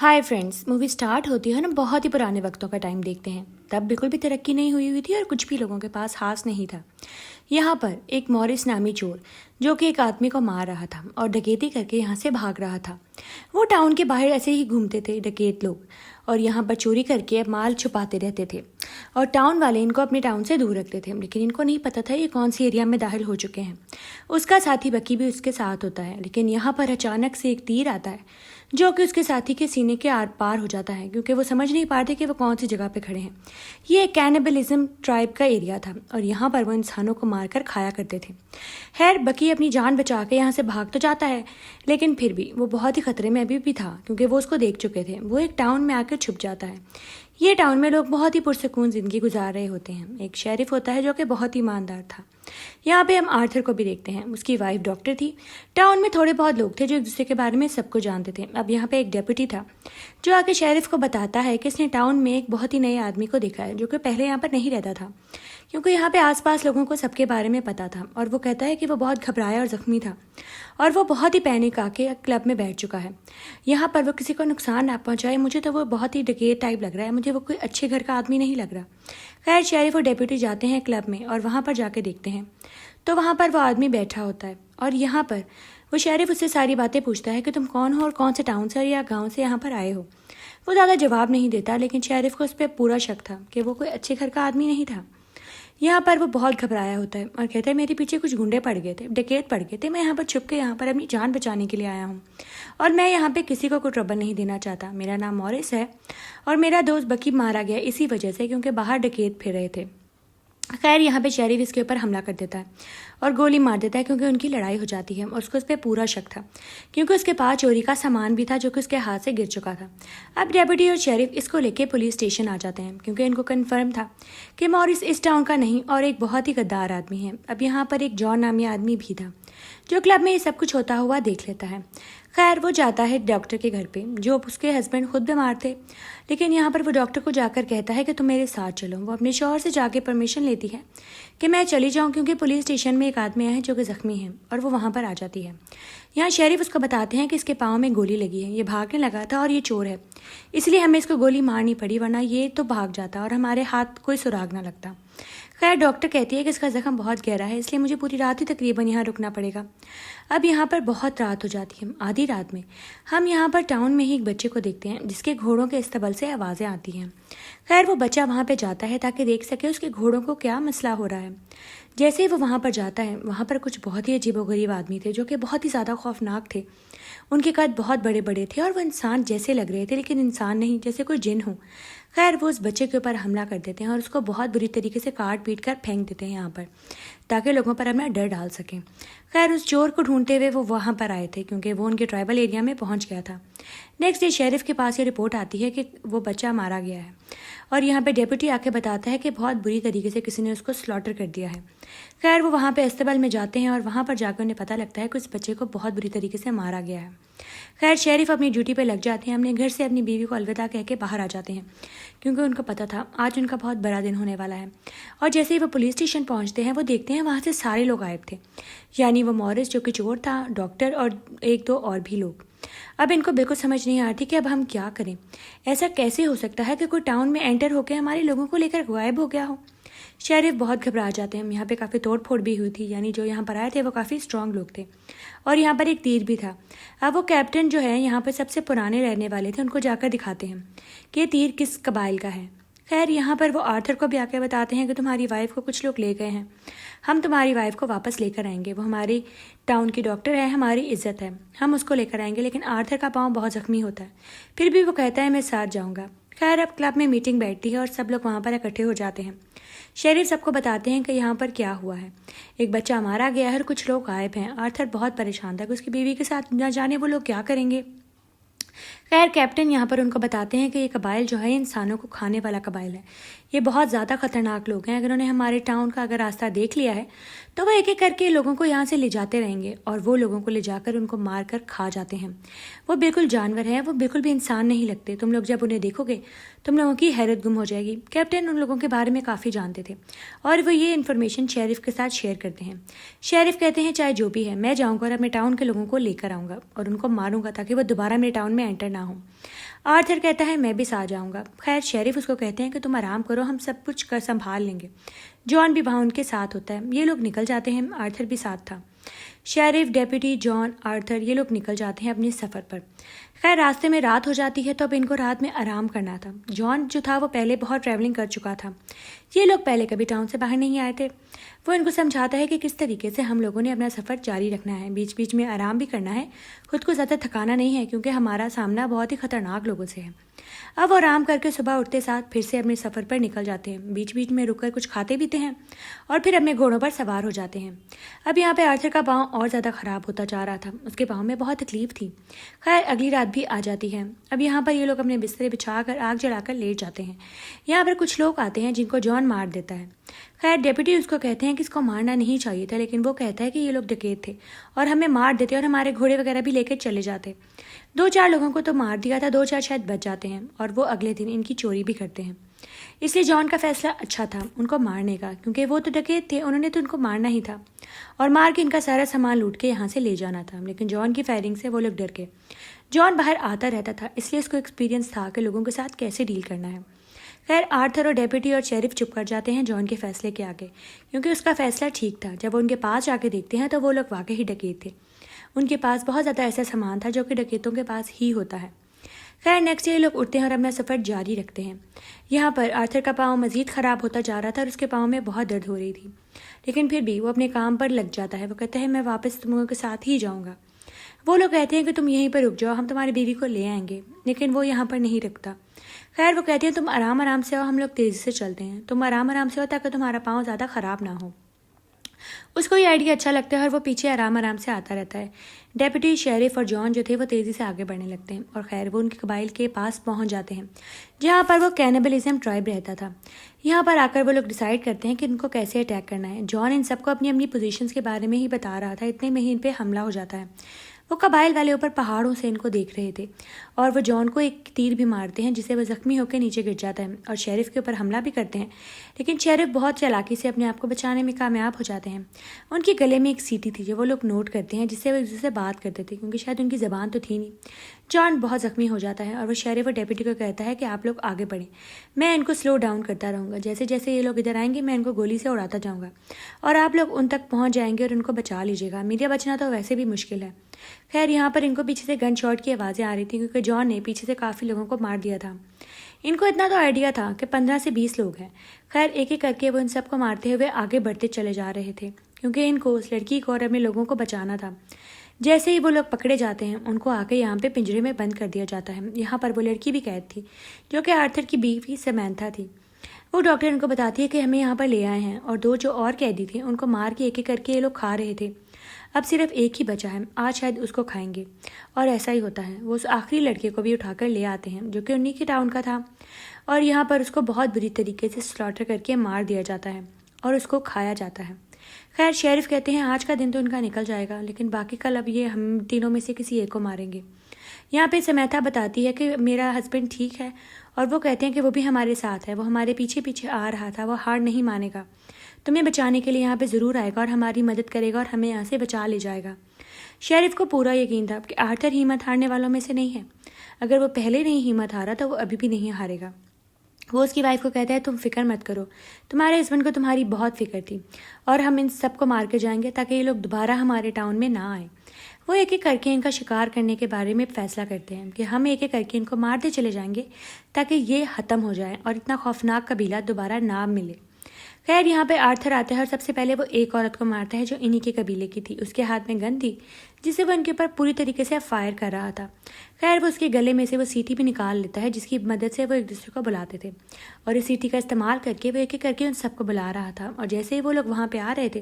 Hi friends, movie start होती है ना बहुत ही पुराने वक्तों का टाइम देखते हैं। तब बिल्कुल भी तरक्की नहीं हुई थी और कुछ भी लोगों के पास हाथ नहीं था। यहाँ पर एक मॉरिस नामी चोर जो कि एक आदमी को मार रहा था और डकैती करके यहाँ से भाग रहा था। वो टाउन के बाहर ऐसे ही घूमते थे डकैत लोग और यहाँ पर चोरी करके माल छुपाते रहते थे और टाउन वाले इनको अपने टाउन से दूर रखते थे, लेकिन इनको नहीं पता था ये कौन सी एरिया में दाखिल हो चुके हैं। उसका साथी बकी भी उसके साथ होता है, लेकिन यहाँ पर अचानक से एक तीर आता है जो कि उसके साथी के सीने के आर पार हो जाता है, क्योंकि वो समझ नहीं पाते कि वो कौन सी जगह पे खड़े हैं। ये एक कैनिबलिज्म ट्राइब का एरिया था और यहाँ पर वो इंसानों को मारकर खाया करते थे। खैर, बकी अपनी जान बचा के यहाँ से भाग तो जाता है, लेकिन फिर भी वो बहुत ही खतरे में अभी भी था, क्योंकि वो उसको देख चुके थे। वो एक टाउन में आकर छुप जाता है। ये टाउन में लोग बहुत ही पुरसकून जिंदगी गुजार रहे होते हैं। एक शेरिफ होता है जो कि बहुत ही ईमानदार था। यहाँ पे हम आर्थर को भी देखते हैं। उसकी वाइफ डॉक्टर थी। टाउन में थोड़े बहुत लोग थे जो एक दूसरे के बारे में सबको जानते थे। अब यहाँ पे एक डेप्यूटी था जो आके शेरिफ को बताता है कि इसने टाउन में एक बहुत ही नए आदमी को देखा है जो कि पहले यहाँ पर नहीं रहता था, क्योंकि यहाँ पे आसपास लोगों को सबके बारे में पता था। और वो कहता है कि वो बहुत घबराया और जख्मी था और वो बहुत ही पैनिक आके क्लब में बैठ चुका है। यहाँ पर वो किसी को नुकसान ना पहुँचाए। मुझे तो वो बहुत ही डकैत टाइप लग रहा है, मुझे वो कोई अच्छे घर का आदमी नहीं लग रहा। खैर, शेरिफ और डेप्यूटी जाते हैं क्लब में और वहाँ पर जाके देखते हैं तो वहाँ पर वो आदमी बैठा होता है और यहाँ पर वो शेरिफ उससे सारी बातें पूछता है कि तुम कौन हो और कौन से टाउन से या गांव से यहाँ पर आए हो। वो ज़्यादा जवाब नहीं देता, लेकिन शेरिफ को उस पर पूरा शक था कि वो कोई अच्छे घर का आदमी नहीं था। यहाँ पर वो बहुत घबराया होता है और कहता है मेरे पीछे कुछ गुंडे पड़ गए थे, डकैत पड़ गए थे। मैं यहाँ पर छुप के यहाँ पर अपनी जान बचाने के लिए आया हूँ और मैं यहाँ पे किसी को कोई ट्रबल नहीं देना चाहता। मेरा नाम मॉरिस है और मेरा दोस्त बकी मारा गया इसी वजह से, क्योंकि बाहर डकैत फिर रहे थे। खैर, यहाँ पे शेरिफ इसके ऊपर हमला कर देता है और गोली मार देता है, क्योंकि उनकी लड़ाई हो जाती है और उसको उस पर पूरा शक था, क्योंकि उसके पास चोरी का सामान भी था जो कि उसके हाथ से गिर चुका था। अब डेप्यूटी और शेरिफ इसको लेके पुलिस स्टेशन आ जाते हैं, क्योंकि इनको कन्फर्म था कि मॉरिस इस टाउन का नहीं और एक बहुत ही गद्दार आदमी है। अब यहाँ पर एक जॉन नामी आदमी भी था जो क्लब में ये सब कुछ होता हुआ देख लेता है। खैर, वो जाता है डॉक्टर के घर पे, जो उसके हस्बैंड खुद बीमार थे, लेकिन यहाँ पर वो डॉक्टर को जाकर कहता है कि तुम मेरे साथ चलो। वो अपने शौहर से जाके परमिशन लेती है कि मैं चली जाऊँ, क्योंकि पुलिस स्टेशन में एक आदमी आया है जो कि ज़ख्मी है, और वो वहाँ पर आ जाती है। यहाँ शेरिफ उसको बताते हैं कि इसके पाँव में गोली लगी है, ये भागने लगा था और ये चोर है, इसलिए हमें इसको गोली मारनी पड़ी, वरना ये तो भाग जाता और हमारे हाथ कोई सुराग ना लगता। खैर, डॉक्टर कहती है कि इसका जख्म बहुत गहरा है, इसलिए मुझे पूरी रात ही तकरीबन यहाँ रुकना पड़ेगा। अब यहाँ पर बहुत रात हो जाती है। आधी रात में हम यहाँ पर टाउन में ही एक बच्चे को देखते हैं जिसके घोड़ों के इस्तबल से आवाज़ें आती हैं। खैर, वो बच्चा वहाँ पे जाता है ताकि देख सके उसके घोड़ों को क्या मसला हो रहा है। जैसे ही वो वहाँ पर जाता है, वहाँ पर कुछ बहुत ही अजीबोगरीब आदमी थे जो कि बहुत ही ज़्यादा खौफनाक थे। उनके कद बहुत बड़े बड़े थे और वो इंसान जैसे लग रहे थे, लेकिन इंसान नहीं, जैसे कोई जिन हो। खैर, वो उस बच्चे के ऊपर हमला कर देते हैं और उसको बहुत बुरी तरीके से काट पीट कर फेंक देते हैं यहाँ पर, ताकि लोगों पर अपना डर डाल सकें। खैर, उस चोर को ढूंढते हुए वो वहाँ पर आए थे, क्योंकि वो उनके ट्राइबल एरिया में पहुँच गया था। नेक्स्ट डे शेरिफ के पास ये रिपोर्ट आती है कि वो बच्चा मारा गया है और यहाँ पे डेप्यूटी आके बताता है कि बहुत बुरी तरीके से किसी ने उसको स्लॉटर कर दिया है। खैर, वो वहाँ पे अस्पताल में जाते हैं और वहाँ पर जाकर उन्हें पता लगता है कि उस बच्चे को बहुत बुरी तरीके से मारा गया है। खैर, शेरिफ अपनी ड्यूटी पे लग जाते हैं। अपने घर से अपनी बीवी को अलविदा कह के बाहर आ जाते हैं, क्योंकि उनको पता था आज उनका बहुत बड़ा दिन होने वाला है। और जैसे ही वो पुलिस स्टेशन पहुंचते हैं, वो देखते हैं वहाँ से सारे लोग गायब थे, यानी वो मॉरिस जो कि चोर था, डॉक्टर और एक दो और भी लोग। अब इनको बिल्कुल समझ नहीं आती कि अब हम क्या करें। ऐसा कैसे हो सकता है कि कोई टाउन में एंटर होकर हमारे लोगों को लेकर गायब हो गया हो। शेरिफ बहुत घबरा जाते हैं। यहाँ पे काफ़ी तोड़ फोड़ भी हुई थी, यानी जो यहाँ पर आए थे वो काफ़ी स्ट्रांग लोग थे और यहाँ पर एक तीर भी था। अब वो कैप्टन जो है यहाँ पर सबसे पुराने रहने वाले थे, उनको जाकर दिखाते हैं कि ये तीर किस कबाइल का है। खैर, यहाँ पर वो आर्थर को भी आकर बताते हैं कि तुम्हारी वाइफ को कुछ लोग ले गए हैं, हम तुम्हारी वाइफ को वापस लेकर आएंगे। वो हमारी टाउन की डॉक्टर है, हमारी इज्जत है, हम उसको लेकर आएंगे। लेकिन आर्थर का पाँव बहुत जख्मी होता है, फिर भी वो कहता है मैं साथ जाऊँगा। खैर, अब क्लब में मीटिंग बैठती है और सब लोग वहाँ पर इकट्ठे हो जाते हैं। शेरिफ सबको बताते हैं कि यहाँ पर क्या हुआ है। एक बच्चा मारा गया है और कुछ लोग गायब हैं। आर्थर बहुत परेशान था कि उसकी बीवी के साथ न जाने वो लोग क्या करेंगे। खैर, कैप्टन यहाँ पर उनको बताते हैं कि ये कबाइल जो है इंसानों को खाने वाला कबाइल है, ये बहुत ज़्यादा खतरनाक लोग हैं। अगर उन्हें हमारे टाउन का अगर रास्ता देख लिया है तो वो एक एक करके लोगों को यहाँ से ले जाते रहेंगे और वो लोगों को ले जाकर उनको मार कर खा जाते हैं। वो बिल्कुल जानवर हैं, वो बिल्कुल भी इंसान नहीं लगते। तुम लोग जब उन्हें देखोगे तुम लोगों की हैरत गुम हो जाएगी। कैप्टन उन लोगों के बारे में काफ़ी जानते थे और वो ये इन्फॉर्मेशन शेरिफ के साथ शेयर करते हैं। शेरिफ कहते हैं चाहे जो भी है, मैं जाऊँगा और अपने टाउन के लोगों को लेकर आऊँगा और उनको मारूंगा ताकि वो दोबारा मेरे टाउन में एंटर ना हो। आर्थर कहता है मैं भी साथ जाऊंगा। खैर शेरिफ उसको कहते हैं कि तुम आराम करो, हम सब कुछ कर संभाल लेंगे। जॉन भी वहाँ उनके साथ होता है। ये लोग निकल जाते हैं। आर्थर भी साथ था। शेरिफ, डेप्यूटी, जॉन, आर्थर ये लोग निकल जाते हैं अपने सफ़र पर। खैर रास्ते में रात हो जाती है तो अब इनको रात में आराम करना था। जॉन जो था वो पहले बहुत ट्रैवलिंग कर चुका था। ये लोग पहले कभी टाउन से बाहर नहीं आए थे। वो इनको समझाता है कि किस तरीके से हम लोगों ने अपना सफ़र जारी रखना है, बीच बीच में आराम भी करना है, खुद को ज़्यादा थकाना नहीं है क्योंकि हमारा सामना बहुत ही खतरनाक लोगों से है। अब वो आराम करके सुबह उठते साथ फिर से अपने सफ़र पर निकल जाते हैं। बीच बीच में रुककर कुछ खाते पीते हैं और फिर अपने घोड़ों पर सवार हो जाते हैं। अब यहाँ पे आर्थर का पाँव और ज़्यादा ख़राब होता जा रहा था। उसके पाँव में बहुत तकलीफ थी। खैर अगली रात भी आ जाती है। अब यहाँ पर ये लोग अपने बिस्तरे बिछाकर आग जलाकर लेट जाते हैं। यहाँ पर कुछ लोग आते हैं जिनको जॉन मार देता है। खैर डेप्यूटी उसको कहते हैं कि इसको मारना नहीं चाहिए था, लेकिन वो कहता है कि ये लोग डकैत थे और हमें मार देते और हमारे घोड़े वगैरह भी लेकर चले जाते। 2-4 लोगों को तो मार दिया था, 2-4 शायद बच जाते हैं और वो अगले दिन इनकी चोरी भी करते हैं। इसलिए जॉन का फैसला अच्छा था उनको मारने का, क्योंकि वो तो डकैत थे, उन्होंने तो उनको मारना ही था और मार के इनका सारा सामान लूट के यहाँ से ले जाना था। लेकिन जॉन की फायरिंग से वो लोग डर गए। जॉन बाहर आता रहता था, इसलिए उसको एक्सपीरियंस था कि लोगों के साथ कैसे डील करना है। खैर आर्थर और डेप्यूटी और शेरिफ चुप कर जाते हैं जॉन के फैसले के आगे, क्योंकि उसका फैसला ठीक था। जब वो उनके पास जाके देखते हैं तो वो लोग वाकई ही डकैत थे। उनके पास बहुत ज़्यादा ऐसा सामान था जो कि डकैतों के पास ही होता है। खैर नेक्स्ट डे लोग उठते हैं और अपना सफ़र जारी रखते हैं। यहाँ पर आर्थर का पाँव मज़ीद ख़राब होता जा रहा था और उसके पाँव में बहुत दर्द हो रही थी, लेकिन फिर भी वो अपने काम पर लग जाता है। वो कहता है मैं वापस तुम लोगों के साथ ही जाऊँगा। वो लोग कहते हैं कि तुम यहीं पर रुक जाओ, हम तुम्हारी बीवी को ले आएंगे, लेकिन वो यहाँ पर नहीं रुकता। खैर वो कहते हैं तुम आराम आराम से आओ, हम लोग तेज़ी से चलते हैं, तुम आराम आराम से आओ ताकि तुम्हारा पाँव ज़्यादा ख़राब ना हो। उसको ये आइडिया अच्छा लगता है और वो पीछे आराम आराम से आता रहता है। डेप्यूटी, शेरिफ और जॉन जो थे वो तेज़ी से आगे बढ़ने लगते हैं और खैर वो उनके कबाइल के पास पहुंच जाते हैं जहां पर वो कैनिबलिज्म ट्राइब रहता था। यहाँ पर आकर वो लोग डिसाइड करते हैं कि इनको कैसे अटैक करना है। जॉन इन सबको अपनी अपनी पोजीशंस के बारे में ही बता रहा था, इतने में ही इन पर हमला हो जाता है। वो कबाइल वाले ऊपर पहाड़ों से इनको देख रहे थे और वो जॉन को एक तीर भी मारते हैं जिससे वो जख्मी होकर नीचे गिर जाता है और शेरिफ के ऊपर हमला भी करते हैं, लेकिन शेरिफ बहुत चालाकी से अपने आप को बचाने में कामयाब हो जाते हैं। उनके गले में एक सीटी थी जो वो लोग नोट करते हैं, जिससे वो एक दूसरे से बात करते थे क्योंकि शायद उनकी ज़बान तो थी नहीं। जॉन बहुत ज़ख्मी हो जाता है और वो शेरिफ और डेप्यूटी को कहता है कि आप लोग आगे बढ़ें, मैं इनको स्लो डाउन करता रहूँगा। जैसे जैसे ये लोग इधर आएंगे मैं इनको गोली से उड़ाता जाऊँगा और आप लोग उन तक पहुँच जाएंगे और उनको बचा लीजिएगा। मेरा बचना तो वैसे भी मुश्किल है। खैर यहाँ पर इनको पीछे से गन शॉट की आवाज़ें आ रही थी क्योंकि जॉन ने पीछे से काफ़ी लोगों को मार दिया था। इनको इतना तो आइडिया था कि 15 से 20 लोग हैं। खैर एक एक करके वो इन सबको मारते हुए आगे बढ़ते चले जा रहे थे क्योंकि इनको उस लड़की को और अपने लोगों को बचाना था। जैसे ही वो लोग पकड़े जाते हैं उनको आके यहाँ पे पिंजरे में बंद कर दिया जाता है। यहाँ पर वो लड़की भी कैद थी जो कि आर्थर की बीवी समैंथा थी। वो डॉक्टर इनको बताती है कि हमें यहाँ पर ले आए हैं और 2 जो और कैदी थे उनको मार के एक एक करके ये लोग खा रहे थे। अब सिर्फ एक ही बचा है, आज शायद उसको खाएंगे। और ऐसा ही होता है। वो उस आखिरी लड़के को भी उठाकर ले आते हैं जो कि उन्हीं के टाउन का था और यहाँ पर उसको बहुत बुरी तरीके से स्लॉटर करके मार दिया जाता है और उसको खाया जाता है। खैर शेरिफ कहते हैं आज का दिन तो इनका निकल जाएगा, लेकिन बाकी कल अब ये हम तीनों में से किसी एक को मारेंगे। यहाँ पे समैथा बताती है कि मेरा हस्बैंड ठीक है और वो कहते हैं कि वो भी हमारे साथ है, वो हमारे पीछे पीछे आ रहा था, वो हार नहीं मानेगा, तुम्हें बचाने के लिए यहाँ पे ज़रूर आएगा और हमारी मदद करेगा और हमें यहाँ से बचा ले जाएगा। शेरिफ को पूरा यकीन था कि आर्थर हिम्मत हारने वालों में से नहीं है। अगर वो पहले नहीं हिम्मत हारा तो वो अभी भी नहीं हारेगा। वो उसकी वाइफ को कहता है तुम फिक्र मत करो, तुम्हारे हस्बैंड को तुम्हारी बहुत फिक्र थी और हम इन सबको मार के जाएंगे ताकि ये लोग दोबारा हमारे टाउन में ना आए। वो एक एक करके इनका शिकार करने के बारे में फैसला करते हैं कि हम एक एक करके इनको मारते चले जाएंगे ताकि ये ख़त्म हो जाए और इतना खौफनाक कबीला दोबारा ना मिले। खैर यहाँ पे आर्थर आता है और सबसे पहले वो एक औरत को मारता है जो इन्हीं के कबीले की थी। उसके हाथ में गन थी जिसे वो इनके ऊपर पूरी तरीके से फायर कर रहा था। खैर वो उसके गले में से वो सीटी भी निकाल लेता है जिसकी मदद से वो एक दूसरे को बुलाते थे और इस सीटी का इस्तेमाल करके वो एक एक करके उन सबको बुला रहा था और जैसे ही वो लोग वहाँ पे आ रहे थे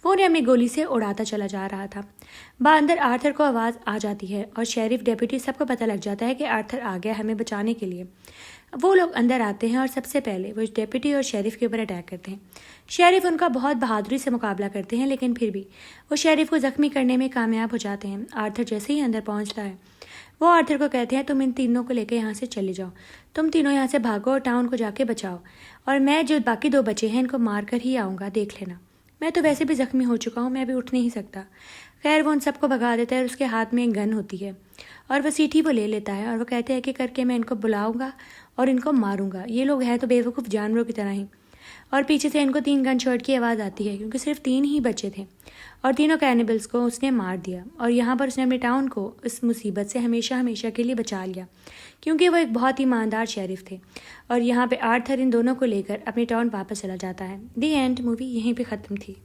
वो उन्हें अपनी गोली से उड़ाता चला जा रहा था। अंदर आर्थर को आवाज़ आ जाती है और शेरिफ, डेप्यूटी सबको पता लग जाता है कि आर्थर आ गया हमें बचाने के लिए। वो लोग अंदर आते हैं और सबसे पहले वो डेप्यूटी और शेरिफ के ऊपर अटैक करते हैं। शेरिफ उनका बहुत बहादुरी से मुकाबला करते हैं, लेकिन फिर भी वो शेरिफ को जख्मी करने में कामयाब हो जाते हैं। आर्थर जैसे ही अंदर पहुंचता है वो आर्थर को कहते हैं तुम इन तीनों को लेकर यहाँ से चले जाओ, तुम तीनों यहाँ से भागो और टाउन को जाके बचाओ और मैं जो बाकी 2 बचे हैं इनको मार कर ही आऊँगा, देख लेना। मैं तो वैसे भी जख्मी हो चुका हूँ, मैं भी उठ नहीं सकता। खैर वो उन सबको भगा देता है और उसके हाथ में एक गन होती है और वो सीटी वो ले लेता है और वो कहते हैं कि करके मैं इनको बुलाऊंगा और इनको मारूंगा। ये लोग हैं तो बेवकूफ़ जानवरों की तरह ही। और पीछे से इनको 3 गन शॉट की आवाज़ आती है क्योंकि सिर्फ 3 ही बचे थे और तीनों कैनिबल्स को उसने मार दिया। और यहाँ पर उसने अपने टाउन को इस मुसीबत से हमेशा हमेशा के लिए बचा लिया क्योंकि वो एक बहुत ही ईमानदार शेरिफ थे। और यहाँ पे आर्थर इन दोनों को लेकर अपने टाउन वापस चला जाता है। दी एंड। मूवी यहीं पे ख़त्म थी।